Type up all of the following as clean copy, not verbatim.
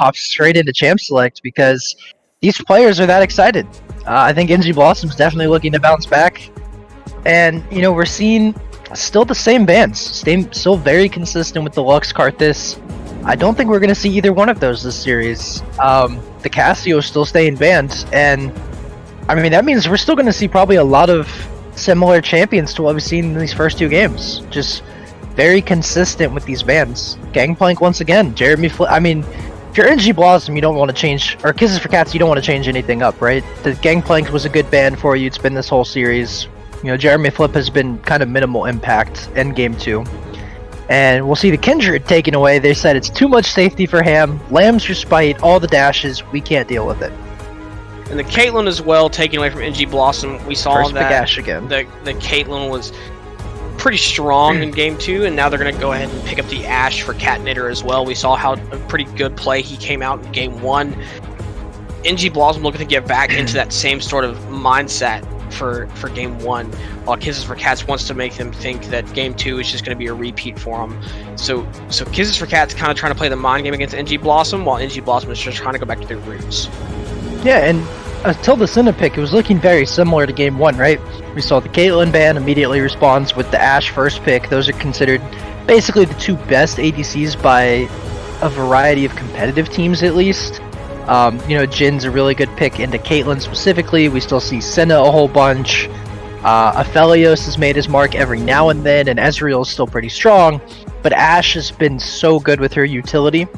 hop straight into Champ Select because these players are that excited. I think NG Blossom's definitely looking to bounce back. And, we're seeing still the same bands. Still very consistent with the Lux Karthus. I don't think we're going to see either one of those this series. The Casio is still staying banned, and that means we're still going to see probably a lot of similar champions to what we've seen in these first two games. Just very consistent with these bans. Gangplank once again. Jeremy if you're NG Blossom, you don't want to change, or Kisses for Cats, you don't want to change anything up, right? The Gangplank was a good ban for you. It's been this whole series. Jeremy Flip has been kind of minimal impact in Game 2. And we'll see the Kindred taken away. They said it's too much safety for Ham. Lamb's Respite, all the dashes. We can't deal with it. And the Caitlyn as well, taken away from NG Blossom. We saw First that big Ash again. The Caitlyn was pretty strong in Game 2, and now they're going to go ahead and pick up the Ashe for Catnator as well. We saw how a pretty good play he came out in Game 1. NG Blossom looking to get back into that same sort of mindset for Game 1, while Kisses for Cats wants to make them think that Game 2 is just going to be a repeat for them. So Kisses for Cats kind of trying to play the mind game against NG Blossom, while NG Blossom is just trying to go back to their roots. Yeah, and until the Cinna pick, it was looking very similar to Game 1, right? We saw the Caitlyn ban immediately responds with the Ashe first pick. Those are considered basically the two best ADCs by a variety of competitive teams, at least. Jin's a really good pick into Caitlyn specifically. We still see Senna a whole bunch. Aphelios has made his mark every now and then, and Ezreal is still pretty strong. But Ashe has been so good with her utility.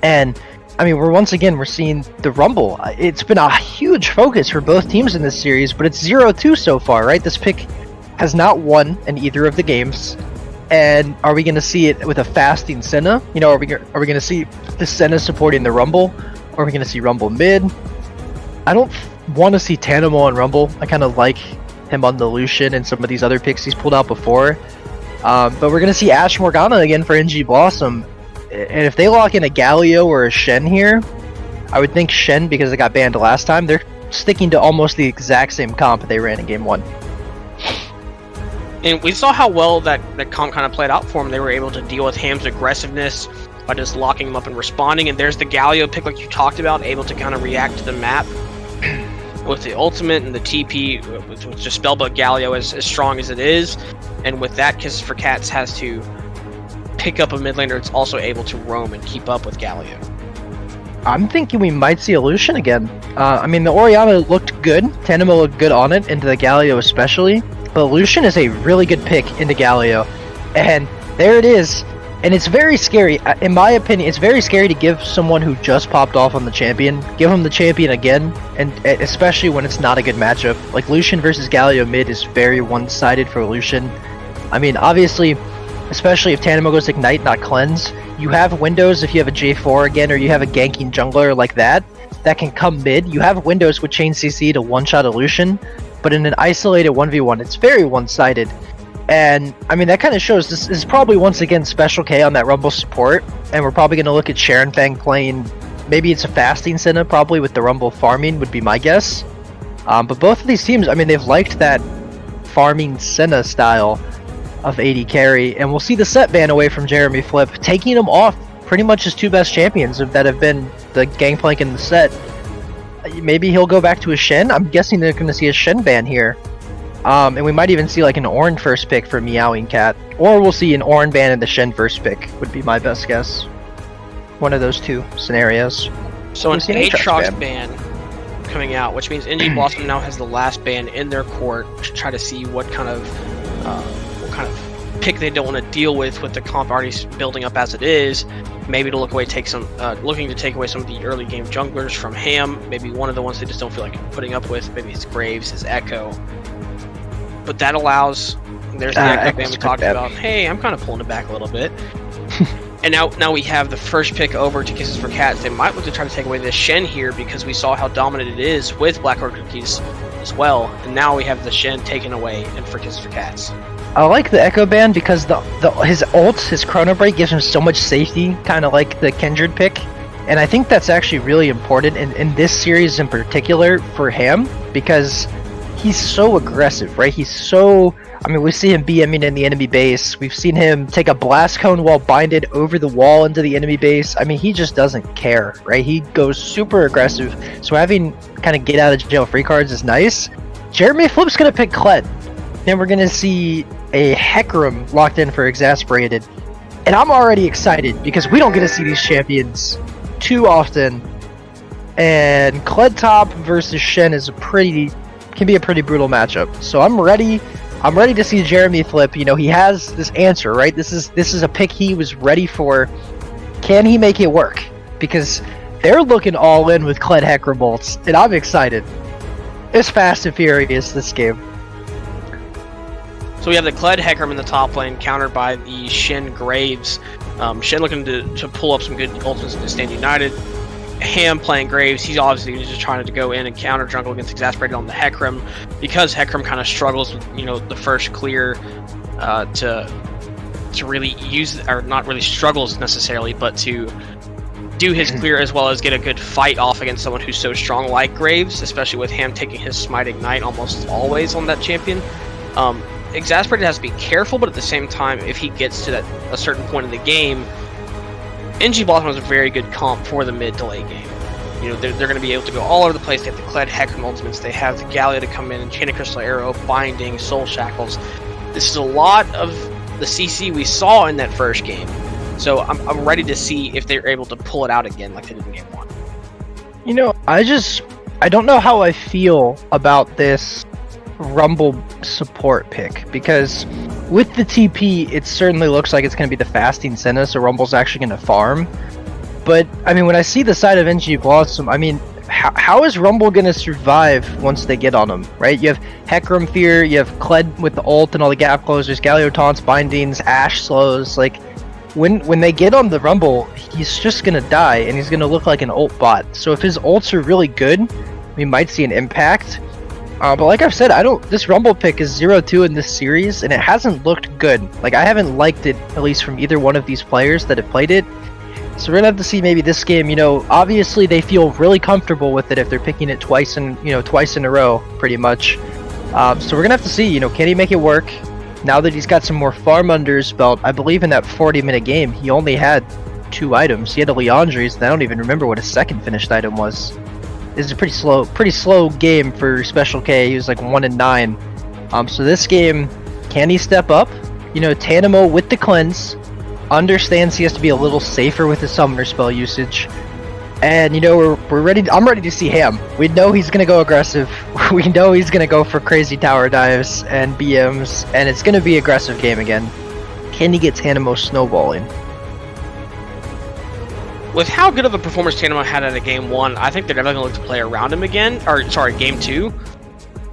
And, we're seeing the Rumble. It's been a huge focus for both teams in this series, but it's 0-2 so far, right? This pick has not won in either of the games. And are we going to see it with a fasting Senna? Are we going to see the Senna supporting the Rumble? Or are we going to see Rumble mid? I don't want to see Tanamo on Rumble. I kind of like him on the Lucian and some of these other picks he's pulled out before. But we're going to see Ashe Morgana again for NG Blossom. And if they lock in a Galio or a Shen here, I would think Shen, because it got banned last time, they're sticking to almost the exact same comp they ran in Game 1. And we saw how well that comp kind of played out for them. They were able to deal with Ham's aggressiveness by just locking him up and responding. And there's the Galio pick like you talked about, able to kind of react to the map with the ultimate and the TP, with just Spellbook Galio as strong as it is. And with that, Kisses for Cats has to pick up a mid laner that's also able to roam and keep up with Galio. I'm thinking we might see a Lucian again. The Orianna looked good. Tanamo looked good on it, into the Galio especially. But Lucian is a really good pick into Galio. And there it is. And it's very scary. In my opinion, it's very scary to give someone who just popped off on the champion, give him the champion again, and especially when it's not a good matchup. Like Lucian versus Galio mid is very one-sided for Lucian. Obviously, especially if Tanamo goes Ignite, not Cleanse, you have windows if you have a J4 again, or you have a ganking jungler like that can come mid. You have windows with Chain CC to one-shot a Lucian, but in an isolated 1v1, it's very one-sided. And, that kind of shows this is probably once again Special K on that Rumble support, and we're probably going to look at Sharon Fang playing, maybe it's a fasting Senna, probably with the Rumble farming would be my guess. But both of these teams, they've liked that farming Senna style of AD carry, and we'll see the set ban away from Jeremy Flip, taking him off pretty much his two best champions that have been the Gangplank and the set. Maybe he'll go back to a Shen. I'm guessing they're going to see a Shen ban here. And we might even see like an Ornn first pick for Meowing Cat. Or we'll see an Ornn ban and the Shen first pick, would be my best guess. One of those two scenarios. So an Aatrox ban coming out, which means NG Blossom now has the last ban in their court to try to see what kind of pick they don't want to deal with the comp already building up as it is. Maybe to looking to take away some of the early game junglers from Ham. Maybe one of the ones they just don't feel like putting up with. Maybe it's Graves, his Echo. But that allows, there's the Echo ban we talked about. Hey, I'm kind of pulling it back a little bit. And now we have the first pick over to Kisses for Cats. They might want to try to take away this Shen here because we saw how dominant it is with Blackheart Cookies as well. And now we have the Shen taken away and for Kisses for Cats. I like the Echo ban because his ult, his Chrono Break gives him so much safety, kind of like the Kindred pick. And I think that's actually really important in this series in particular for him because he's so aggressive, right? He's so I mean, we see him BMing in the enemy base. We've seen him take a blast cone while binded over the wall into the enemy base. I mean, he just doesn't care, right? He goes super aggressive. So having kind of get out of jail free cards is nice. Jeremy Flip's going to pick Kled. Then we're going to see a Hecarim locked in for Exasperated. And I'm already excited because we don't get to see these champions too often. And Kled top versus Shen is can be a pretty brutal matchup. So I'm ready to see Jeremy Flip. You know, he has this answer, right? This is a pick he was ready for. Can he make it work? Because they're looking all in with Kled Hecarim bolts, and I'm excited. It's fast and furious, this game. So we have the Kled Hecarim in the top lane, countered by the Shen Graves. Shen looking to pull up some good ultimates to stand united. Ham playing Graves, he's obviously just trying to go in and counter jungle against Exasperated on the Hecarim, because Hecarim kind of struggles with, you know, the first clear to really use, or not really struggles necessarily, but to do his clear as well as get a good fight off against someone who's so strong like Graves, especially with Ham taking his Smite Ignite almost always on that champion. Exasperated has to be careful, but at the same time, if he gets to a certain point in the game, NG Blossom is a very good comp for the mid to late game. You know, they're going to be able to go all over the place. They have the Kled Hecarim ultimates. They have the Galio to come in, Enchanted Crystal Arrow, Binding, Soul Shackles. This is a lot of the CC we saw in that first game. So I'm ready to see if they're able to pull it out again like they did in game 1. You know, I don't know how I feel about this Rumble support pick, because with the TP, it certainly looks like it's going to be the fasting Senna, so Rumble's actually going to farm. But, I mean, when I see the side of NG Blossom, I mean, how is Rumble going to survive once they get on him, right? You have Hecarim Fear, you have Kled with the ult and all the gap closers, Galio taunts, bindings, Ashe slows. Like, when they get on the Rumble, he's just going to die, and he's going to look like an ult bot. So if his ults are really good, we might see an impact. But like I've said, this Rumble pick is 0-2 in this series, and it hasn't looked good. Like, I haven't liked it, at least from either one of these players that have played it. So we're gonna have to see maybe this game, you know, obviously they feel really comfortable with it if they're picking it twice in a row, pretty much. So we're gonna have to see, you know, can he make it work? Now that he's got some more farm under his belt, I believe in that 40-minute game, he only had 2 items. He had a Leandri's, and I don't even remember what his second finished item was. This is a pretty slow game for Special K. He was like 1-9. So this game, can he step up? You know, Tanimo with the cleanse understands he has to be a little safer with his summoner spell usage. And you know, we're ready. I'm ready to see Ham. We know he's gonna go aggressive. We know he's gonna go for crazy tower dives and BMs, and it's gonna be aggressive game again. Can he get Tanimo snowballing? With how good of a performance Tanimo had at a game 1, I think they're definitely going to look to play around him again. Or, sorry, game 2.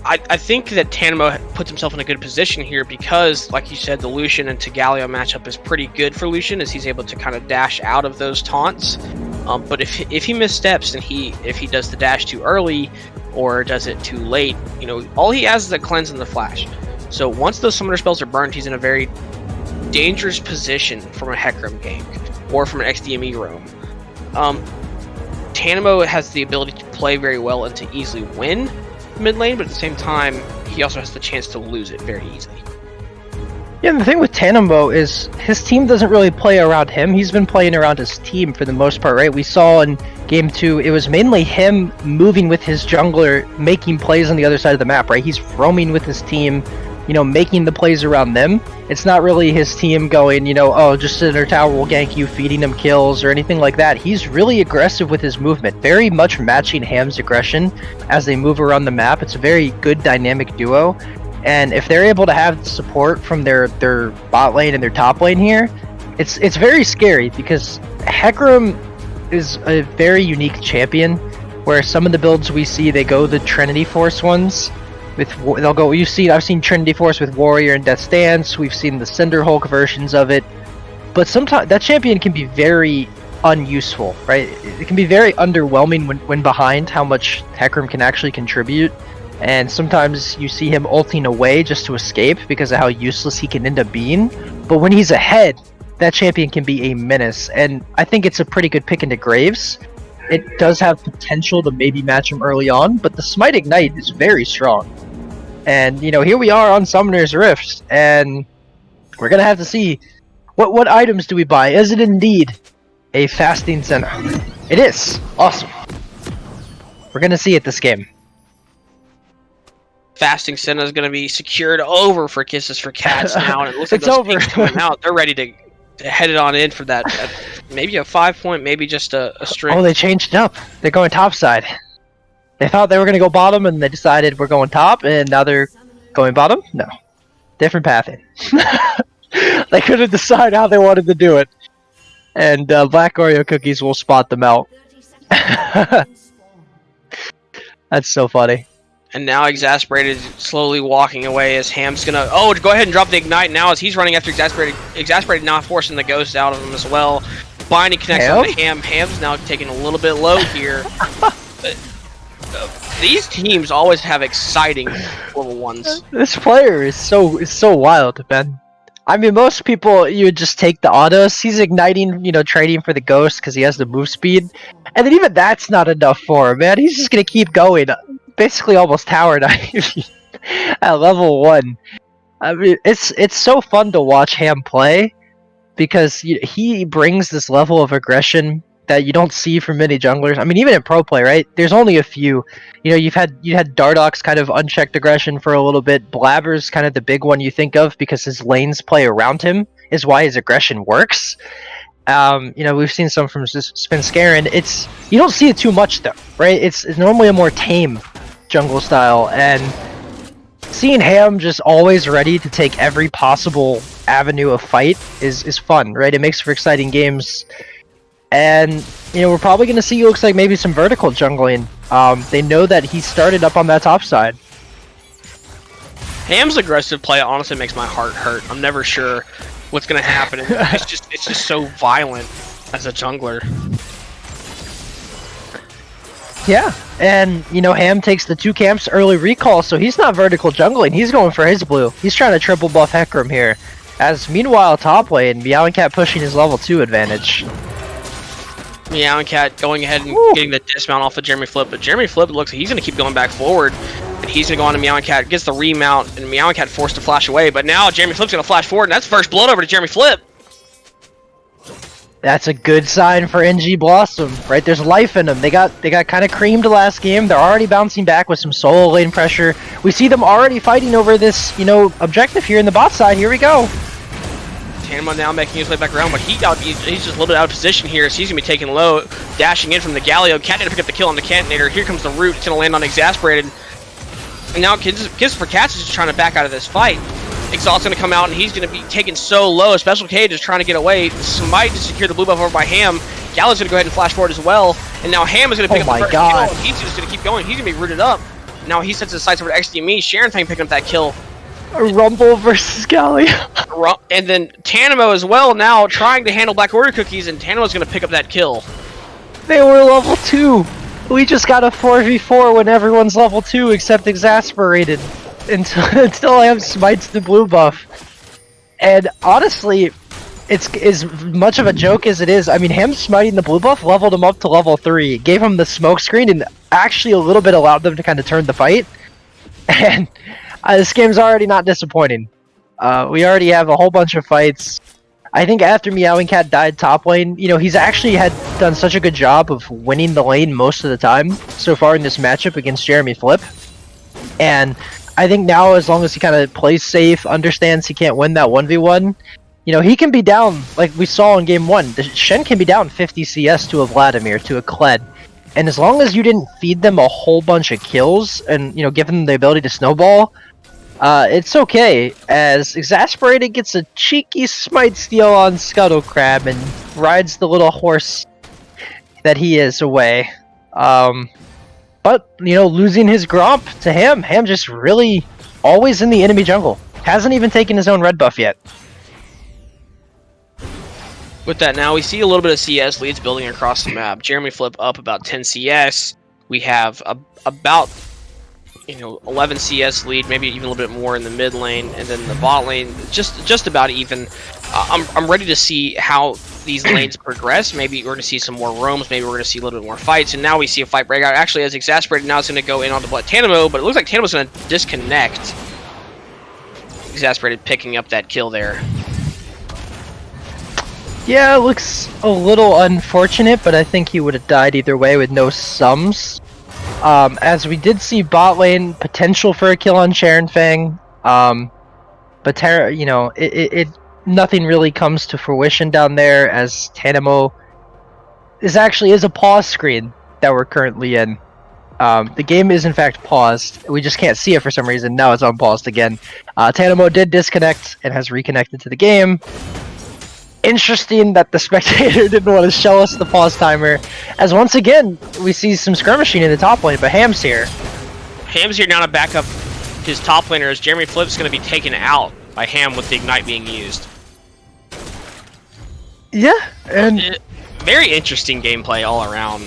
I think that Tanimo puts himself in a good position here because, like you said, the Lucian and Galio matchup is pretty good for Lucian, as he's able to kind of dash out of those taunts. But if he missteps and if he does the dash too early or does it too late, you know, all he has is a cleanse and the flash. So once those summoner spells are burned, he's in a very dangerous position from a Hecarim gank or from an XDME roam. Tanimo has the ability to play very well and to easily win mid lane, but at the same time, he also has the chance to lose it very easily. Yeah, and the thing with Tanimo is his team doesn't really play around him. He's been playing around his team for the most part, right? We saw in game 2, it was mainly him moving with his jungler, making plays on the other side of the map, right? He's roaming with his team, you know, making the plays around them. It's not really his team going, you know, oh, just sit in their tower, we'll gank you, feeding them kills or anything like that. He's really aggressive with his movement, very much matching Ham's aggression as they move around the map. It's a very good dynamic duo, and if they're able to have support from their bot lane and their top lane here, it's very scary, because Hecarim is a very unique champion, where some of the builds we see, they go the Trinity Force ones. I've seen Trinity Force with Warrior and Death's Dance. We've seen the Cinder Hulk versions of it, but sometimes that champion can be very unuseful, right? It can be very underwhelming when behind how much Hecarim can actually contribute, and sometimes you see him ulting away just to escape because of how useless he can end up being. But when he's ahead, that champion can be a menace, and I think it's a pretty good pick into Graves. It does have potential to maybe match him early on, but the Smite Ignite is very strong. And here we are on Summoner's Rift, and we're gonna have to see what items do we buy. Is it indeed a fasting center? It is. Awesome. We're gonna see it this game. Fasting Senna is going to be secured over for Kisses for Cats now, and it looks like It's those over. pings coming out. They're ready to head it on in for that maybe a 5-point, maybe just a string. Oh, they changed it up. They're going top side. They thought they were going to go bottom, and they decided we're going top, and now they're going bottom? No. Different pathing. They couldn't decide how they wanted to do it. And Black Oreo Cookies will spot them out. That's so funny. And now Exasperated slowly walking away as Ham's gonna go ahead and drop the Ignite now as he's running after Exasperated. Exasperated now forcing the Ghost out of him as well. Binding connects on to Ham. Ham's now taking a little bit low here. These teams always have exciting level 1s. This player is so wild, man. I mean, most people, you would just take the autos. He's igniting, trading for the Ghost because he has the move speed. And then even that's not enough for him, man. He's just going to keep going. Basically almost tower diving at level 1. I mean, it's so fun to watch Ham play because he brings this level of aggression that you don't see from many junglers. I mean, even in pro play, right? There's only a few. You had Dardock's kind of unchecked aggression for a little bit. Blabber's kind of the big one you think of because his lanes play around him is why his aggression works. We've seen some from Spinskarin. You don't see it too much though, right? It's normally a more tame jungle style, and seeing Ham just always ready to take every possible avenue of fight is fun, right? It makes for exciting games. And we're probably going to see, looks like, maybe some vertical jungling. They know that he started up on that top side. Ham's aggressive play honestly makes my heart hurt. I'm never sure what's going to happen. It's just so violent as a jungler. Yeah, and Ham takes the 2 camps early recall, so he's not vertical jungling. He's going for his blue. He's trying to triple buff Hecarim here. As meanwhile, top lane, Meowing pushing his level 2 advantage. Meowing going ahead and getting the dismount off of Jeremy Flip, but Jeremy Flip looks like he's going to keep going back forward, and he's going to go on to Meowing, gets the remount, and Meowing forced to flash away, but now Jeremy Flip's going to flash forward, and that's first blood over to Jeremy Flip. That's a good sign for NG Blossom, right? There's life in them. They got kind of creamed last game. They're already bouncing back with some solo lane pressure. We see them already fighting over this, objective here in the bot side. Here we go. Tanema now making his way back around, but he's just a little bit out of position here, so he's going to be taken low, dashing in from the Galio. Cat to pick up the kill on the Cantinator. Here comes the root. It's going to land on Exasperated. And now Kiss for Cats is just trying to back out of this fight. Exhaust's going to come out, and he's going to be taken so low. Special K just trying to get away. Smite to secure the blue buff over by Ham. Gallo's going to go ahead and flash forward as well. And now Ham is going to pick up the first kill. And he's just going to keep going. He's going to be rooted up. Now he sets his sights over to XDME. Sharon Fang picking up that kill. A Rumble versus Galio. And then Tanemo as well now trying to handle Black Oreo Cookies, and Tanemo's going to pick up that kill. They were level 2. We just got a 4v4 when everyone's level 2 except Exasperated. Until Ham smites the blue buff. And honestly, it's as much of a joke as it is. I mean, him smiting the blue buff leveled him up to level 3, gave him the smoke screen, and actually a little bit allowed them to kind of turn the fight. And this game's already not disappointing. We already have a whole bunch of fights. I think after Meowing Cat died top lane, he's actually had done such a good job of winning the lane most of the time so far in this matchup against Jeremy Flip. And I think now, as long as he kind of plays safe, understands he can't win that 1v1, he can be down, like we saw in game 1. The Shen can be down 50 CS to a Vladimir, to a Kled. And as long as you didn't feed them a whole bunch of kills and, give them the ability to snowball, it's okay, as Exasperated gets a cheeky smite steal on Scuttle Crab and rides the little horse that he is away. But, losing his Gromp to Ham. Ham just really always in the enemy jungle. Hasn't even taken his own red buff yet. With that now, we see a little bit of CS leads building across the map. Jeremy Flip up about 10 CS. We have about 11 CS lead, maybe even a little bit more in the mid lane, and then the bot lane just about even. I'm ready to see how these lanes progress, maybe we're going to see some more roams, maybe we're going to see a little bit more fights, and now we see a fight break out. Actually, as Exasperated now is going to go in on the Tanamo, but it looks like Tanamo's going to disconnect. Exasperated picking up that kill there. Yeah, it looks a little unfortunate, but I think he would have died either way with no sums. As we did see bot lane potential for a kill on Sharon Fang, but you know, nothing really comes to fruition down there, as Tanamo is a pause screen that we're currently in. The game is in fact paused. We just can't see it for some reason. Now it's unpaused again. Tanamo did disconnect and has reconnected to the game. Interesting that the spectator didn't want to show us the pause timer, as once again we see some skirmishing in the top lane, but Ham's here. Ham's here now to back up his top laner, as Jeremy Flip's going to be taken out by Ham with the Ignite being used. Yeah, and very interesting gameplay all around.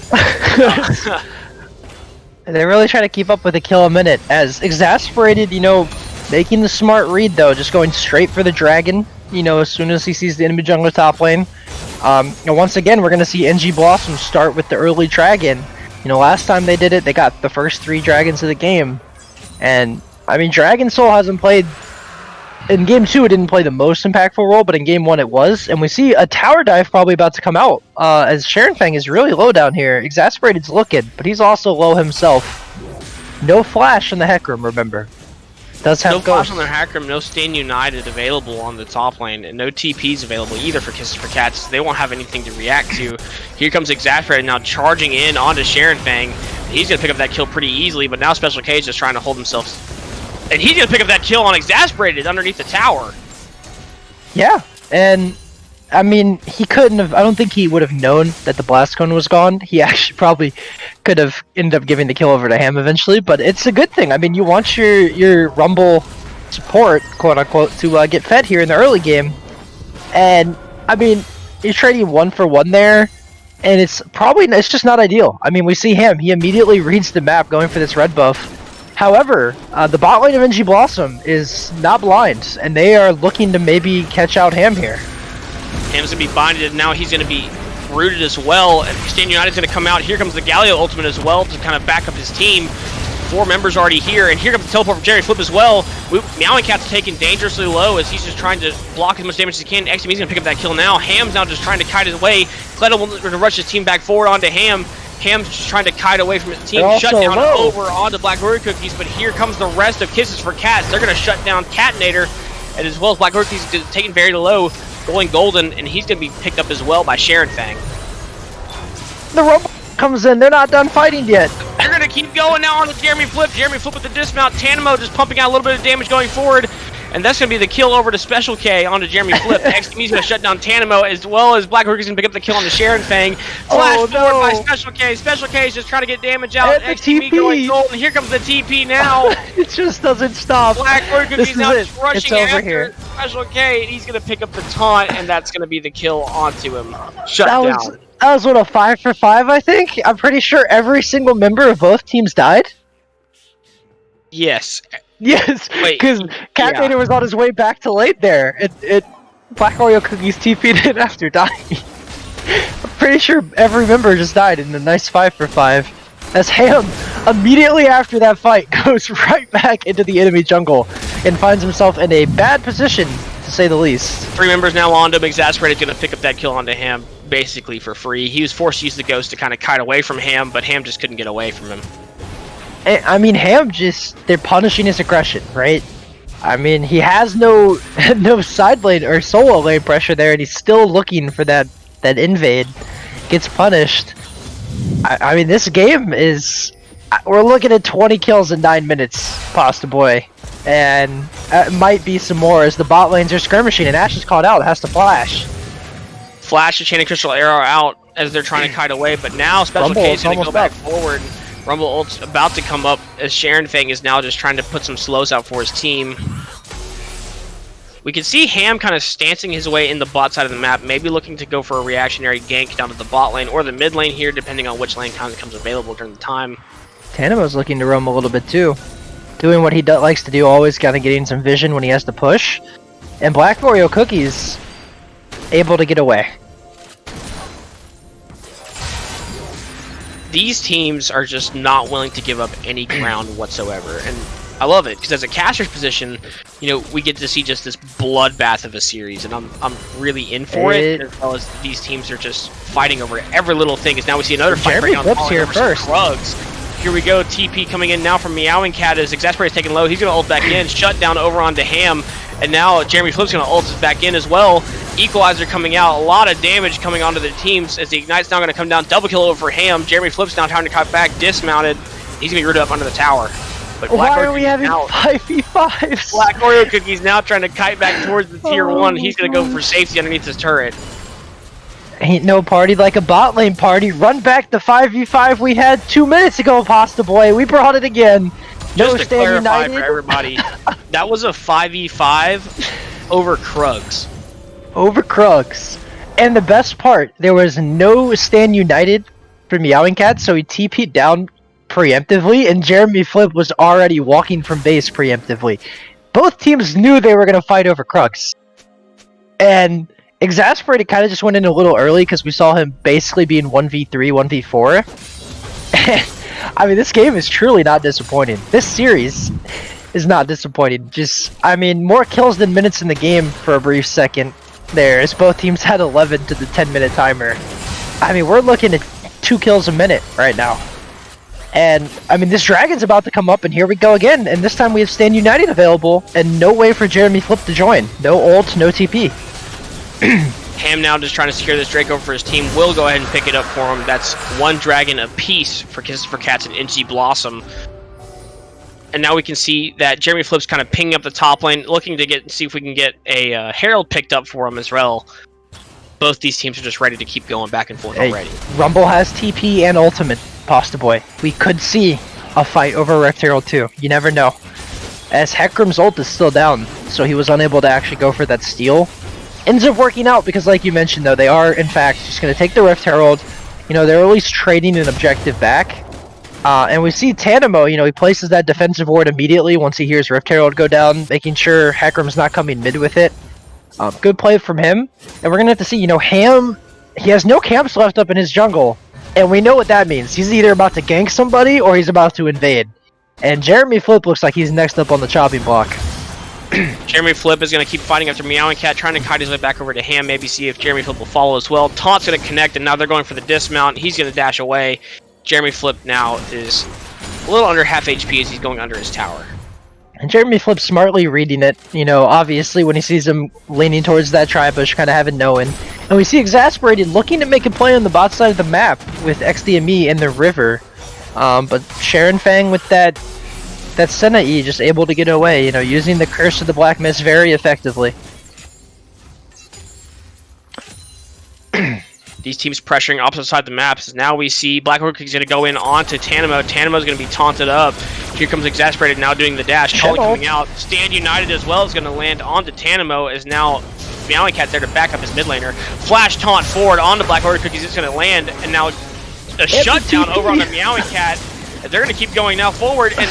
They're really trying to keep up with a kill a minute, as Exasperated, you know, making the smart read though, just going straight for the dragon, you know, as soon as he sees the enemy jungler top lane. And once again, we're going to see NG Blossom start with the early dragon. You know, last time they did it, they got the first 3 dragons of the game. And, I mean, Dragon Soul hasn't played... In Game 2, it didn't play the most impactful role, but in Game 1 it was. And we see a tower dive probably about to come out, as Sharon Fang is really low down here. Exasperated's looking, but he's also low himself. No flash in the Heck Room, remember. Does have no flash on Ghost. the Hack Room, no Stand United available on the top lane, and no TPs available either for Kisses for Cats. They won't have anything to react to. Here comes Exasperated now charging in onto Sharon Fang. He's going to pick up that kill pretty easily, but now Special K is just trying to hold himself. And he's going to pick up that kill on Exasperated underneath the tower. Yeah, and I mean, he couldn't have... I don't think he would have known that the Blast Cone was gone. He actually probably could have ended up giving the kill over to Ham eventually, but it's a good thing. I mean, you want your Rumble support, quote-unquote, to get fed here in the early game. And, I mean, you're trading 1 for 1 there, and it's just not ideal. I mean, we see Ham. He immediately reads the map going for this red buff. However, the bot lane of NG Blossom is not blind, and they are looking to maybe catch out Ham here. Ham's going to be binded, and now he's going to be rooted as well. And Stand United's going to come out. Here comes the Galio ultimate as well to kind of back up his team. 4 members already here, and here comes the teleport from Jerry Flip as well. Meowing Cat's taken dangerously low as he's just trying to block as much damage as he can. XM's going to pick up that kill now. Ham's now just trying to kite his way. Kledo will rush his team back forward onto Ham. Ham's just trying to kite away from his team, shut down over onto Black Warrior Cookies, but here comes the rest of Kisses for Cats. They're going to shut down Catinator, and as well as Black Warrior Cookies taken very low, going golden, and he's going to be picked up as well by Sharon Fang. The Rumble comes in, they're not done fighting yet. They're going to keep going now on with Jeremy Flip. Jeremy Flip with the dismount. Tanamo just pumping out a little bit of damage going forward. And that's going to be the kill over to Special K onto Jeremy Flip. XM's going to shut down Tanamo, as well as Black Horkey's going to pick up the kill on the Sharon Fang. Flash forward by Special K. Special K is just trying to get damage out. XM going gold, and here comes the TP now. It just doesn't stop. Black Horkey's now just rushing after here. Special K, and he's going to pick up the taunt, and that's going to be the kill onto him. Shut down. That was what, a 5 for 5, I think? I'm pretty sure every single member of both teams died? Yes. Yes, because Catinator was on his way back to late there. Black Oreo Cookies TP'd in after dying. I'm pretty sure every member just died in a nice 5 for 5. As Ham, immediately after that fight, goes right back into the enemy jungle and finds himself in a bad position, to say the least. 3 members now onto him. Exasperated going to pick up that kill onto Ham basically for free. He was forced to use the ghost to kind of kite away from Ham, but Ham just couldn't get away from him. I mean, Ham they're punishing his aggression, right? I mean, he has no side lane or solo lane pressure there, and he's still looking for that invade. Gets punished. I mean, this game is... We're looking at 20 kills in 9 minutes, Pasta Boy. And it might be some more as the bot lanes are skirmishing, and Ash is caught out, has to flash. Flash the Chanting Crystal Arrow out as they're trying to kite away, but now Special K is going to go back forward. Rumble ult's about to come up as Sharon Fang is now just trying to put some slows out for his team. We can see Ham kind of stancing his way in the bot side of the map, maybe looking to go for a reactionary gank down to the bot lane or the mid lane here, depending on which lane kind of comes available during the time. Tanamo's looking to roam a little bit too. Doing what he likes to do, always kind of getting some vision when he has to push. And Black Oreo Cookies able to get away. these teams are just not willing to give up any ground whatsoever, and I love it because as a caster's position, you know, we get to see just this bloodbath of a series, and I'm really in for it. As well as these teams are just fighting over every little thing. Because now we see another fight break on here first. Rugs. Here we go. TP coming in now from Meowing Cat as Exasperate is taken low. He's gonna ult back in, shut down over onto Ham, and now Jeremy Flip's gonna ult back in as well. Equalizer coming out, a lot of damage coming onto the teams as the Ignite's now gonna come down, double kill over Ham. Jeremy Flip's now trying to cut back, dismounted. He's gonna be rooted up under the tower. But why are we having 5v5s? Black Oreo Cookie's now trying to kite back towards the tier 1. He's going to go for safety underneath his turret. Ain't no party like a bot lane party. Run back the 5v5 we had 2 minutes ago, Pasta Boy. We brought it again. Just to clarify for everybody, that was a 5v5 over Krugs. Over Krugs. And the best part, there was no Stand United for Meowing Cat, so he TP'd down preemptively, and Jeremy Flip was already walking from base preemptively. Both teams knew they were going to fight over Crux. And Exasperated kind of just went in a little early because we saw him basically being 1v3, 1v4. And, I mean, this game is truly not disappointing. This series is not disappointing. Just, I mean, more kills than minutes in the game for a brief second there, as both teams had 11 to the 10-minute timer. I mean, we're looking at 2 kills a minute right now. And, I mean, this Dragon's about to come up, and here we go again. And this time we have Stand United available, and no way for Jeremy Flip to join. No ult, no TP. Ham now just trying to secure this Draco for his team. Will go ahead and pick it up for him. That's 1 Dragon apiece for Kisses for Cats and NG Blossom. And now we can see that Jeremy Flip's kind of pinging up the top lane, looking to see if we can get a Herald picked up for him as well. Both these teams are just ready to keep going back and forth already. Rumble has TP and ultimate, Pasta Boy. We could see a fight over Rift Herald too. You never know. As Hecarim's ult is still down, so he was unable to actually go for that steal. Ends up working out because, like you mentioned, though, they are, in fact, just going to take the Rift Herald. You know, they're at least trading an objective back. And we see Tanimo, you know, he places that defensive ward immediately once he hears Rift Herald go down, making sure Hecarim's not coming mid with it. Good play from him. And we're going to have to see, you know, Ham, he has no camps left up in his jungle. And we know what that means. He's either about to gank somebody or he's about to invade. And Jeremy Flip looks like he's next up on the chopping block. Jeremy Flip is going to keep fighting after Meowing Cat, trying to kite his way back over to Ham, maybe see if Jeremy Flip will follow as well. Taunt's going to connect, and now they're going for the dismount. He's going to dash away. Jeremy Flip now is a little under half HP as he's going under his tower. And Jeremy Flip smartly reading it, you know, obviously when he sees him leaning towards that tri-bush, kind of having known. And we see Exasperated looking to make a play on the bot side of the map with XDME in the river. But Sharon Fang with that Senna E just able to get away, you know, using the Curse of the Black Mist very effectively. These teams pressuring opposite side of the maps. Now we see Black Orchid is going to go in onto Tanimo. Tanimo's going to be taunted up. Here comes Exasperated now doing the dash. Cully coming out. Stand United as well is going to land onto Tanimo as now Meowing Cat's there to back up his mid laner. Flash taunt forward onto Black Orchid Cookies. It's going to land, and now a shutdown over on the Meowing Cat. They're going to keep going now forward, and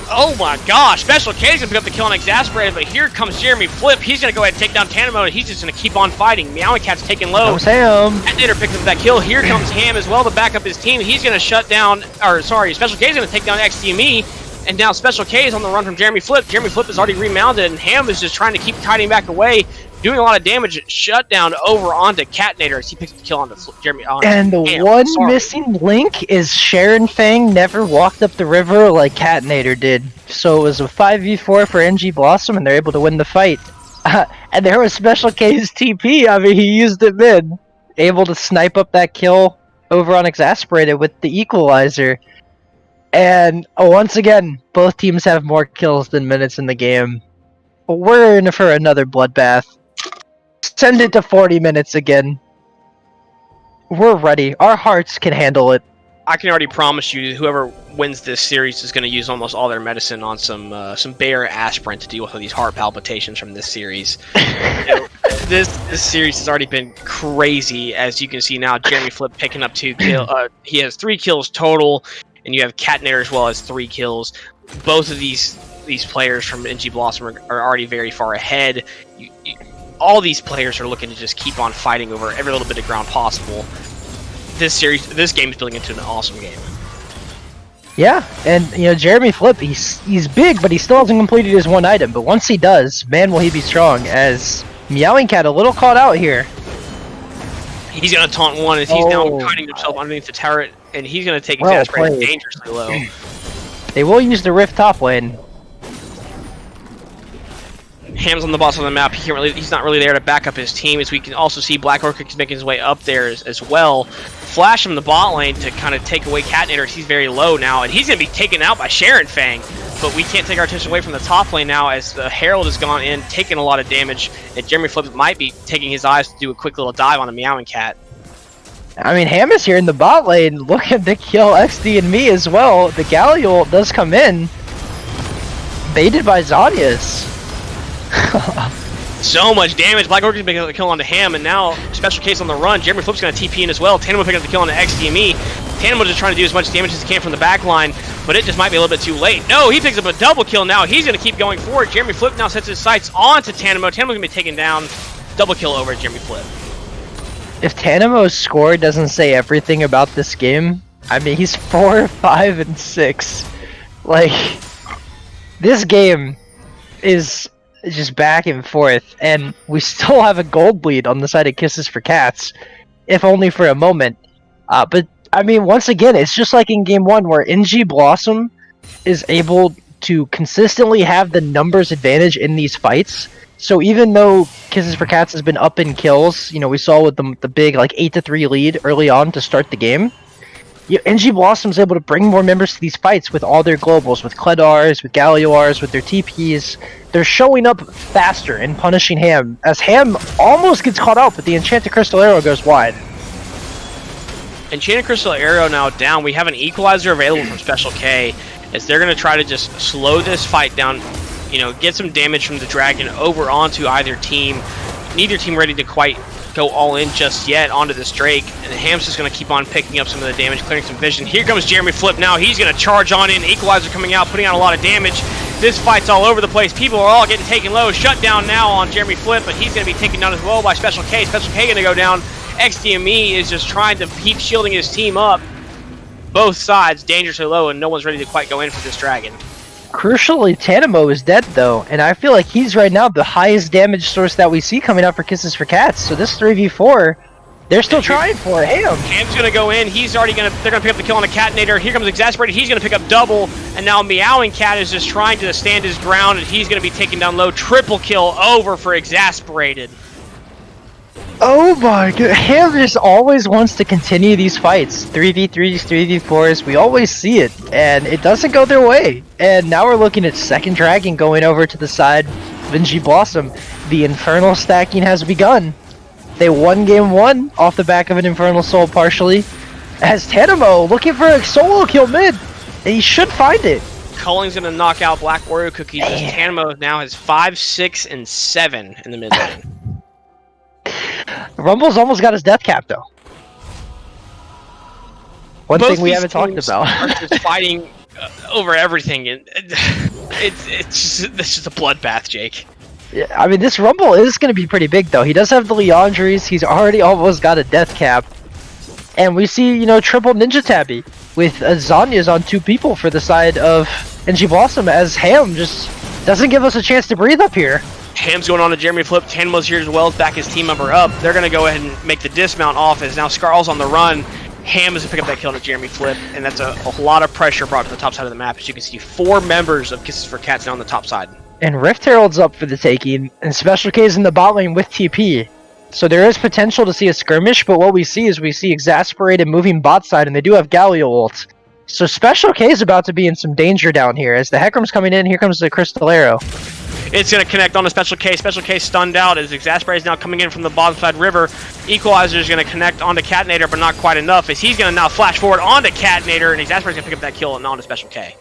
oh my gosh, Special K is going to pick up the kill on Exasperated, but here comes Jeremy Flip. He's going to go ahead and take down Tanimo, and he's just going to keep on fighting. Meowing Cat's taking low. Ham. Detonator picks up that kill. Here comes Ham as well to back up his team. He's going to shut down, or sorry, Special K is going to take down XDME, and now Special K is on the run from Jeremy Flip. Jeremy Flip is already remounted, and Ham is just trying to keep kiting back away, doing a lot of damage. Shut down over onto Catnator as he picks up the kill onto Jeremy. And the missing link is Sharon Fang never walked up the river like Catnator did. So it was a 5v4 for NG Blossom, and they're able to win the fight. And there was Special K's TP. I mean, he used it mid. Able to snipe up that kill over on Exasperated with the equalizer. And once again, both teams have more kills than minutes in the game. We're in for another bloodbath. Send it to 40 minutes again. We're ready. Our hearts can handle it. I can already promise you, whoever wins this series is going to use almost all their medicine on some Bayer aspirin to deal with these heart palpitations from this series. You know, this series has already been crazy, as you can see now. Jeremy Flip picking up 2 kills. He has 3 kills total, and you have Catnator as well as 3 kills. Both of these players from NG Blossom are already very far ahead. All these players are looking to just keep on fighting over every little bit of ground possible. this game is building into an awesome game. Yeah, and Jeremy Flip, he's big, but he still hasn't completed his one item. But once he does, man, will he be strong. As Meowing Cat a little caught out here. He's gonna taunt one as he's now hiding himself underneath the turret, and he's gonna take Exasperate dangerously low. They will use the Rift top lane. Ham's on the boss of the map. He's not really there to back up his team, as we can also see Black Orchid is making his way up there as well. Flash from the bot lane to kind of take away Catnator. He's very low now, and he's going to be taken out by Sharon Fang. But we can't take our attention away from the top lane now, as the Herald has gone in, taking a lot of damage, and Jeremy Flip might be taking his eyes to do a quick little dive on the Meowing Cat. I mean, Ham is here in the bot lane, looking to kill XD and me as well. The Galio does come in, baited by Zodius. So much damage. Black Orchid's making a kill onto Ham, and now Special Case on the run. Jeremy Flip's going to TP in as well. Tanimo picking up the kill onto XDME. Tanimo just trying to do as much damage as he can from the back line, but it just might be a little bit too late. No, he picks up a double kill now. He's going to keep going forward. Jeremy Flip now sets his sights onto Tanimo. Tanimo's going to be taken down. Double kill over Jeremy Flip. If Tanimo's score doesn't say everything about this game, I mean, he's 4, 5, and 6. Like, this game is just back and forth, and we still have a gold lead on the side of Kisses for Cats, if only for a moment. But I mean, once again, it's just like in game 1 where NG Blossom is able to consistently have the numbers advantage in these fights. So even though Kisses for Cats has been up in kills, we saw with the big like 8-3 lead early on to start the game, NG Blossom's able to bring more members to these fights with all their globals, with Cledars, with Galioars, with their TPs. They're showing up faster and punishing Ham, as Ham almost gets caught out, but the Enchanted Crystal Arrow goes wide. Enchanted Crystal Arrow now down. We have an Equalizer available from Special K, as they're going to try to just slow this fight down, get some damage from the Dragon over onto either team. Neither team ready to quite go all in just yet onto this Drake, and Ham's just going to keep on picking up some of the damage, clearing some vision. Here comes Jeremy Flip now. He's going to charge on in. Equalizer coming out, putting out a lot of damage. This fight's all over the place. People are all getting taken low. Shut down now on Jeremy Flip, but he's going to be taken down as well by Special K. Special K going to go down. XDME is just trying to keep shielding his team up. Both sides dangerously low, and no one's ready to quite go in for this Dragon. Crucially, Tanimo is dead though, and I feel like he's right now the highest damage source that we see coming out for Kisses for Cats. So this 3v4, they're still trying for it. Ham's gonna go in. They're gonna pick up the kill on a Catnator. Here comes Exasperated. He's gonna pick up double, and now Meowing Cat is just trying to stand his ground, and he's gonna be taken down low. Triple kill over for Exasperated. Oh my god, Ham just always wants to continue these fights. 3v3s, 3v4s, we always see it, and it doesn't go their way. And now we're looking at second Dragon going over to the side of NG Blossom. The Infernal stacking has begun. They won game 1 off the back of an Infernal Soul partially. As Tanimo looking for a solo kill mid, and he should find it. Culling's gonna knock out Black Oreo Cookies, as Tanimo now has 5, 6, and 7 in the mid lane. Rumble's almost got his death cap though. One Both thing we haven't talked about. Are just fighting over everything, and it's just a bloodbath, Jake. Yeah, I mean, this Rumble is going to be pretty big though. He does have the Leandries. He's already almost got a death cap, and we see triple Ninja Tabby with Zanya's on 2 people for the side of NG Blossom, as Ham just doesn't give us a chance to breathe up here. Ham's going on to Jeremy Flip. Tanimo's here as well to back his team member up. They're going to go ahead and make the dismount off, as now Scarl's on the run. Ham is to pick up that kill to Jeremy Flip, and that's a lot of pressure brought to the top side of the map. As you can see, 4 members of Kisses for Cats now on the top side. And Rift Herald's up for the taking, and Special K is in the bot lane with TP. So there is potential to see a skirmish, but what we see is Exasperated moving bot side, and they do have Galio ult. So Special K is about to be in some danger down here, as the Hecarim's coming in. Here comes the Crystal Arrow. It's going to connect on to Special K. Special K stunned out as Exasperated is now coming in from the bottom side river. Equalizer is going to connect onto Catnator, but not quite enough, as he's going to now flash forward onto Catnator, and Exasperated is going to pick up that kill and onto Special K.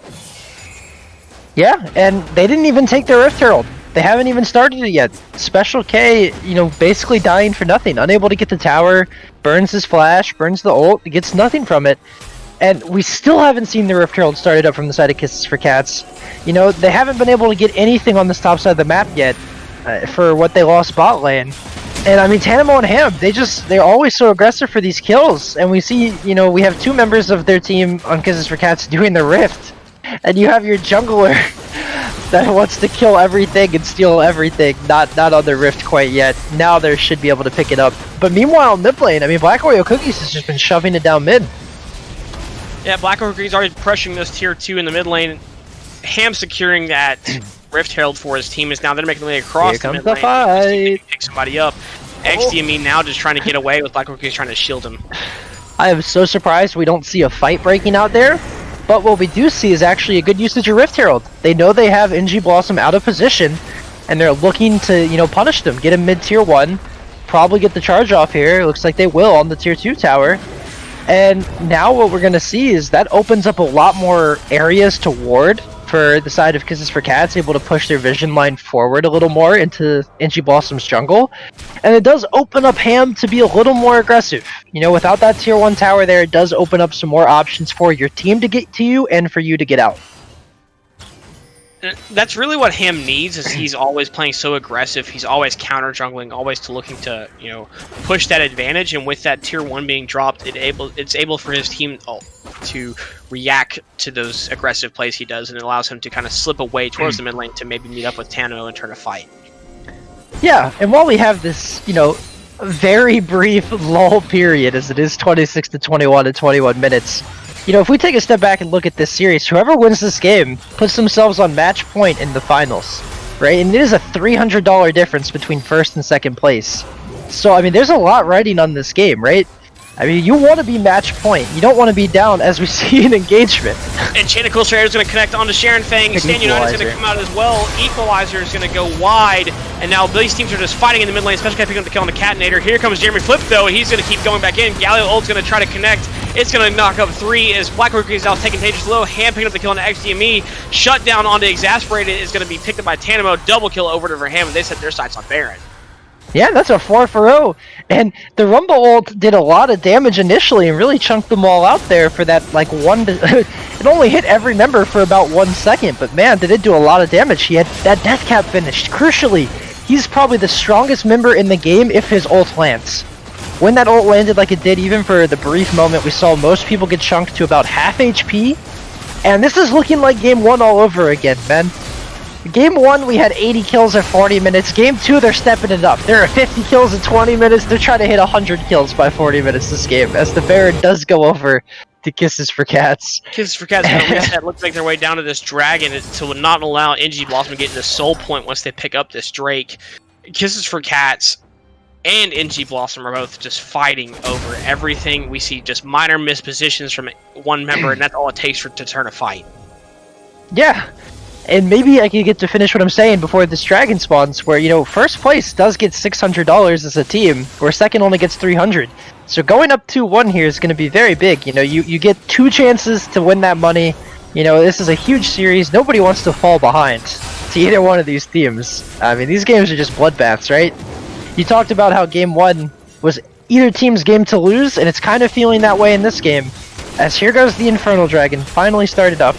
Yeah, and they didn't even take their Rift Herald. They haven't even started it yet. Special K, basically dying for nothing. Unable to get the tower, burns his flash, burns the ult, gets nothing from it. And we still haven't seen the Rift Herald started up from the side of Kisses for Cats. They haven't been able to get anything on this top side of the map yet for what they lost bot lane. And I mean, Tanamo and Ham, they're always so aggressive for these kills. And we see, you know, we have 2 members of their team on Kisses for Cats doing the Rift. And you have your jungler that wants to kill everything and steal everything. Not on the Rift quite yet. Now they should be able to pick it up. But meanwhile, mid lane, I mean, Black Oreo Cookies has just been shoving it down mid. Yeah, Black Oreo Cookies already pressuring this tier 2 in the mid lane. Ham securing that Rift Herald for his team is now they're making their way across the mid lane. Fight. Pick somebody up. XDME now just trying to get away with Black Oreo Cookies trying to shield him. I am so surprised we don't see a fight breaking out there. But what we do see is actually a good usage of Rift Herald. They know they have NG Blossom out of position, and they're looking to, you know, punish them, get him mid tier 1, probably get the charge off here. Looks like they will on the tier 2 tower. And now what we're going to see is that opens up a lot more areas to ward for the side of Kisses for Cats, able to push their vision line forward a little more into NG Blossom's jungle. And it does open up Ham to be a little more aggressive. You know, without that tier 1 tower there, it does open up some more options for your team to get to you and for you to get out. That's really what Ham needs, is he's always playing so aggressive. He's always counter jungling, always to looking to, you know, push that advantage. And with that tier 1 being dropped, it's able for his team to react to those aggressive plays he does, and it allows him to kind of slip away towards the mid lane to maybe meet up with Tano and turn a fight. Yeah, and while we have this, you know, very brief lull period, as it is 26 to 21 and 21 minutes, you know, if we take a step back and look at this series, whoever wins this game puts themselves on match point in the finals, right? And it is a $300 difference between first and second place. So, I mean, there's a lot riding on this game, right? I mean, you want to be match point. You don't want to be down, as we see in engagement. And Chanticleer is going to connect onto Sharon Fang. Stand United is going to come out as well. Equalizer is going to go wide. And now these teams are just fighting in the mid lane, especially picking up the kill on the Catinator. Here comes Jeremy Flip, though. He's going to keep going back in. Galio ult's going to try to connect. It's going to knock up 3 as Black Oreo is now taking Tages low. Ham picking up the kill on the XDME. Shut down onto Exasperated is going to be picked up by Tanamo. Double kill over to Ham, and they set their sights on Baron. Yeah, that's a 4 for 0. And the Rumble ult did a lot of damage initially and really chunked them all out there for that, like, it only hit every member for about 1 second, but man, did it do a lot of damage. He had that death cap finished. Crucially, he's probably the strongest member in the game if his ult lands. When that ult landed like it did, even for the brief moment, we saw most people get chunked to about half HP. And this is looking like Game 1 all over again, man. Game 1, we had 80 kills in 40 minutes. Game 2, they're stepping it up. There are 50 kills in 20 minutes. They're trying to hit 100 kills by 40 minutes this game, as the Baron does go over to Kisses for Cats. Kisses for Cats going to reset. Looks like their way down to this dragon to not allow NG Blossom to get into soul point once they pick up this Drake. Kisses for Cats and NG Blossom are both just fighting over everything. We see just minor mispositions from one member, and that's all it takes to turn a fight. Yeah. And maybe I could get to finish what I'm saying before this dragon spawns, where, you know, first place does get $600 as a team, where second only gets $300. So going up 2-1 here is going to be very big. You know, you get 2 chances to win that money. You know, this is a huge series. Nobody wants to fall behind to either one of these teams. I mean, these games are just bloodbaths, right? You talked about how Game 1 was either team's game to lose, and it's kind of feeling that way in this game. As here goes the Infernal Dragon, finally started up.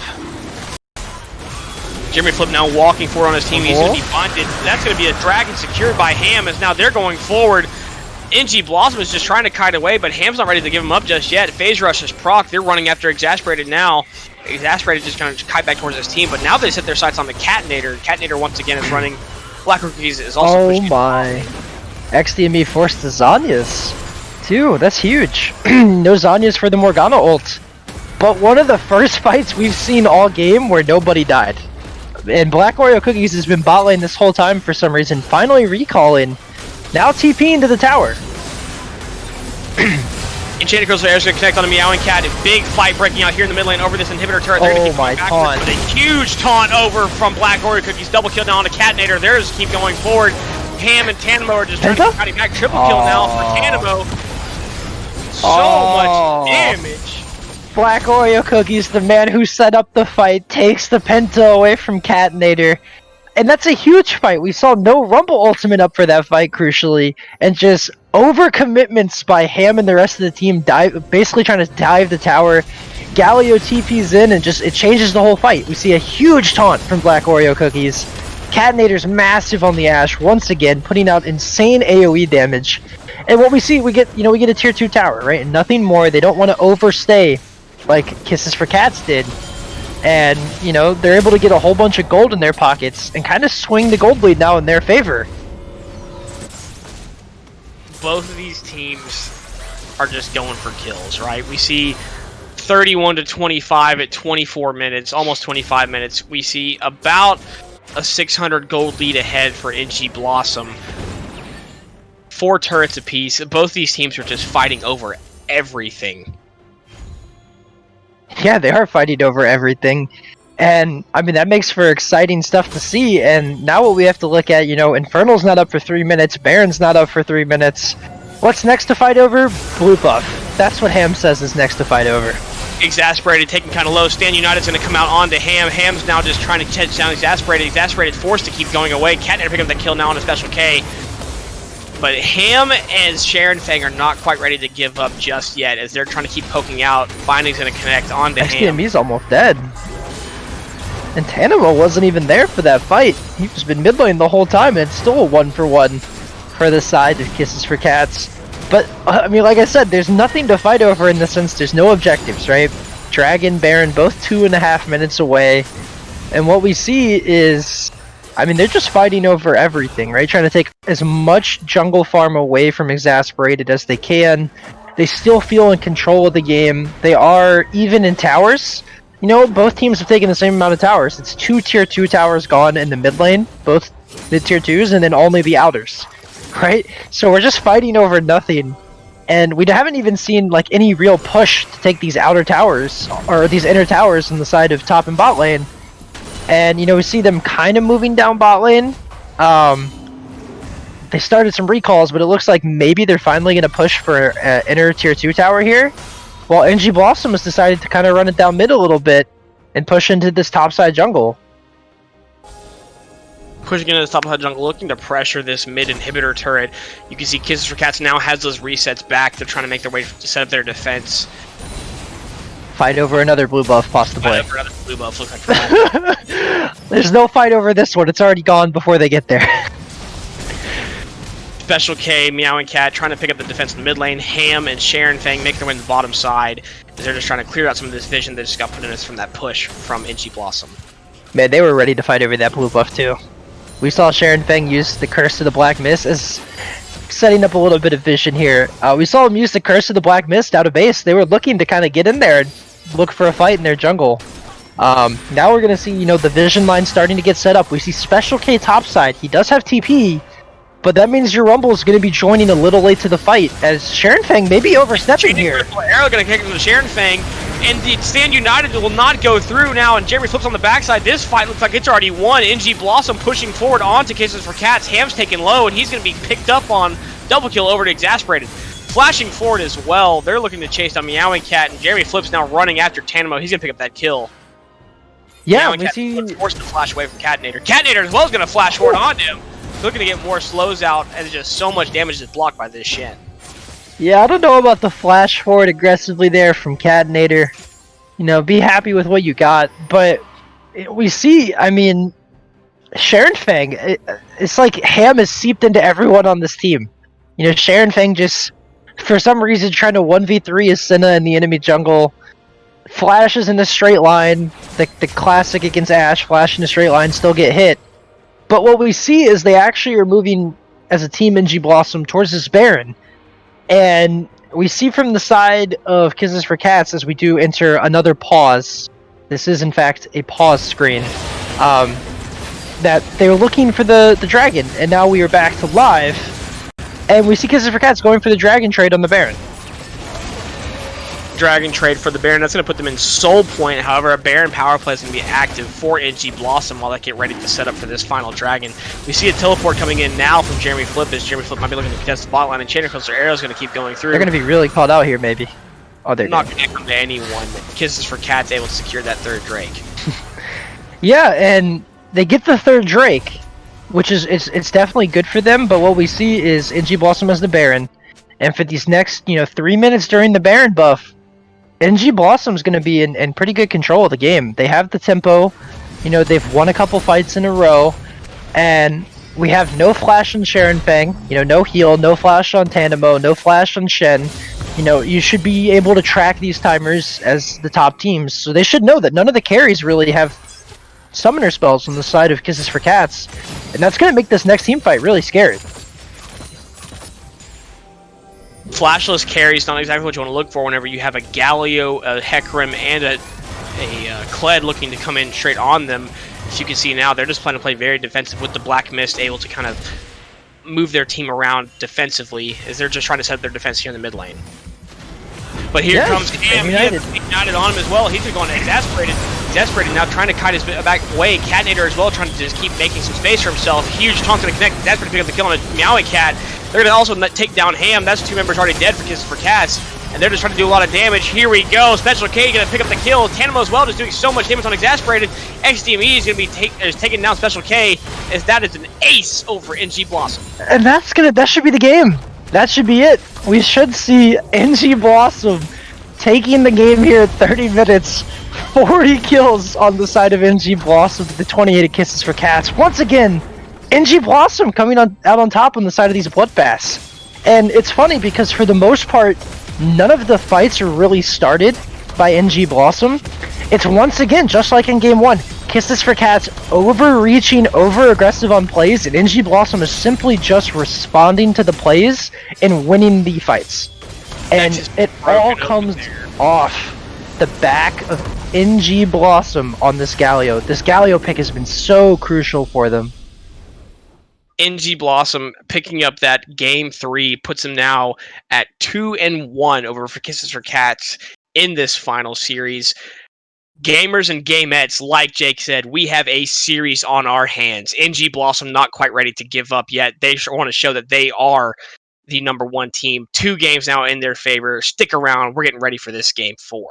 Jeremy Flip now walking forward on his team. He's going to be bonded. That's going to be a dragon secured by Ham, as now they're going forward. NG Blossom is just trying to kite away, but Ham's not ready to give him up just yet. Phase Rush is proc. They're running after Exasperated now. Exasperated just going to kite back towards his team, but now they set their sights on the Catinator. Catinator once again is running. Black Rookies is also pushing. Oh my. XDME forced the Zanyas, too. That's huge. No Zanyas for the Morgana ult. But one of the first fights we've seen all game where nobody died. And Black Oreo Cookies has been bot lane this whole time for some reason, finally recalling, now TPing to the tower. Enchanted Crystal Air is going to connect on a Meowing Cat. A big fight breaking out here in the mid lane over this inhibitor turret. They're going to keep going backwards, but a huge taunt over from Black Oreo Cookies. Double kill now on a Catinator. They're just keep going forward. Ham and Tanamo are just trying to fight back. Triple kill now for Tanamo. So much damage. Black Oreo Cookies, the man who set up the fight, takes the Penta away from Catinator. And that's a huge fight. We saw no Rumble Ultimate up for that fight, crucially. And just overcommitments by Ham and the rest of the team, basically trying to dive the tower. Galio TP's in, and just it changes the whole fight. We see a huge taunt from Black Oreo Cookies. Catinator's massive on the Ashe once again, putting out insane AoE damage. And what we see, we get a tier 2 tower, right? And nothing more. They don't want to overstay like Kisses for Cats did. And, they're able to get a whole bunch of gold in their pockets and kind of swing the gold lead now in their favor. Both of these teams are just going for kills, right? We see 31 to 25 at 24 minutes, almost 25 minutes. We see about a 600 gold lead ahead for NG Blossom. 4 turrets apiece. Both these teams are just fighting over everything. Yeah, they are fighting over everything. And, I mean, that makes for exciting stuff to see. And now what we have to look at, Infernal's not up for 3 minutes. Baron's not up for 3 minutes. What's next to fight over? Blue buff. That's what Ham says is next to fight over. Exasperated, taking kind of low. Stand United's going to come out onto Ham. Ham's now just trying to catch down Exasperated. Exasperated forced to keep going away. Catnator picking up the kill now on a Special K. But Ham and Sharon Fang are not quite ready to give up just yet, as they're trying to keep poking out. Binding's going to connect onto Ham. XDME's almost dead. And Tanimo wasn't even there for that fight. He's just been mid lane the whole time, and it's still a 1-for-1 for the side of Kisses for Cats. But, I mean, like I said, there's nothing to fight over in the sense there's no objectives, right? Dragon, Baron, both 2.5 minutes away. And what we see is, I mean, they're just fighting over everything, right? Trying to take as much jungle farm away from Exasperated as they can. They still feel in control of the game. They are even in towers. Both teams have taken the same amount of towers. It's 2 tier 2 towers gone in the mid lane, both mid tier 2s, and then only the outers. Right? So we're just fighting over nothing. And we haven't even seen like any real push to take these outer towers, or these inner towers on the side of top and bot lane. And, we see them kind of moving down bot lane. They started some recalls, but it looks like maybe they're finally going to push for inner tier 2 tower here. While NG Blossom has decided to kind of run it down mid a little bit and push into this topside jungle. Pushing into the top of the jungle, looking to pressure this mid inhibitor turret. You can see Kisses for Cats now has those resets back. They're trying to make their way to set up their defense. Fight over another blue buff, possibly. Fight over another blue buff, looks like. There's no fight over this one. It's already gone before they get there. Special K, Meow and Cat trying to pick up the defense in the mid lane. Ham and Sharon Fang make their way to the bottom side, as they're just trying to clear out some of this vision that just got put in us from that push from NG Blossom. Man, they were ready to fight over that blue buff too. We saw Sharon Fang use the Curse of the Black Mist as setting up a little bit of vision here. We saw him use the Curse of the Black Mist out of base. They were looking to kind of get in there and look for a fight in their jungle. Now we're going to see, the vision line starting to get set up. We see Special K topside. He does have TP, but that means your Rumble is going to be joining a little late to the fight, as Sharon Fang may be overstepping here. Arrow going to kick into Sharon Fang, and the Stand United will not go through now, and Jeremy flips on the backside. This fight looks like it's already won. NG Blossom pushing forward onto Kisses for Cats. Ham's taken low, and he's going to be picked up on double kill over to Exasperated. Flashing forward as well, they're looking to chase down Meowing Cat, and Jeremy Flips now running after Tanimo. He's going to pick up that kill. Yeah, we see forced to flash away from Catnator. Catnator as well is going to flash forward onto him. Looking to get more slows out, as just so much damage is blocked by this Shen. Yeah, I don't know about the flash forward aggressively there from Catnator. Be happy with what you got. But we see, I mean, Sharon Fang, it's like Ham is seeped into everyone on this team. Sharon Fang just, for some reason, trying to 1v3 Ascena in the enemy jungle. Flashes in a straight line. The classic against Ashe, flash in a straight line, still get hit. But what we see is they actually are moving as a team NG Blossom towards this Baron. And we see from the side of Kisses for Cats, as we do enter another pause. This is in fact a pause screen. That they were looking for the dragon, and now we are back to live. And we see Kisses for Cats going for the dragon trade on the Baron. Dragon trade for the Baron. That's going to put them in soul point. However, a Baron power play is going to be active for NG Blossom while they get ready to set up for this final dragon. We see a teleport coming in now from Jeremy Flip, as Jeremy Flip might be looking to contest the bot line, and Chainer Coaster Arrow is going to keep going through. They're going to be really called out here, maybe. Oh, they're not going to come to anyone. Kisses for Cats able to secure that third Drake. Yeah, and they get the third Drake, which is it's definitely good for them. But what we see is NG Blossom as the Baron, and for these next 3 minutes during the Baron buff, NG Blossom's going to be in pretty good control of the game. They have the tempo, they've won a couple fights in a row, And we have no flash on Sharon Fang, no heal, no flash on Tandemo, no flash on Shen. You should be able to track these timers as the top teams, so they should know that none of the carries really have summoner spells on the side of Kisses for Cats, and that's going to make this next team fight really scary. Flashless carry is not exactly what you want to look for whenever you have a Galio, a Hecarim, and a Kled looking to come in straight on them. As you can see now, they're just planning to play very defensive with the Black Mist, able to kind of move their team around defensively as they're just trying to set up their defense here in the mid lane. But here comes Cam, United on him as well. He's going exasperated now, trying to kite his back away. Catnator as well, trying to just keep making some space for himself. Huge taunt's going to connect. Exasperated to pick up the kill on a Meowing Cat. They're going to also take down Ham. That's 2 members already dead for Kisses for Cats. And they're just trying to do a lot of damage. Here we go. Special K going to pick up the kill. Tandemo as well, just doing so much damage on Exasperated. XDME is going to be taking down Special K, as that is an ace over NG Blossom. And that should be the game. That should be it. We should see NG Blossom taking the game here at 30 minutes. 40 kills on the side of NG Blossom, the 28 Kisses for Cats. Once again, NG Blossom coming out on top on the side of these bloodbaths. And it's funny because for the most part, none of the fights are really started by NG Blossom. It's once again, just like in game 1, Kisses for Cats overreaching, over-aggressive on plays, and NG Blossom is simply just responding to the plays and winning the fights. And it all comes off the back of NG Blossom on this Galio. This Galio pick has been so crucial for them. NG Blossom picking up that game 3 puts him now at 2-1 over for Kisses for Cats in this final series. Gamers and gamettes, like Jake said, we have a series on our hands. NG Blossom not quite ready to give up yet. They want to show that they are the #1 team. 2 games now in their favor. Stick around. We're getting ready for this game 4.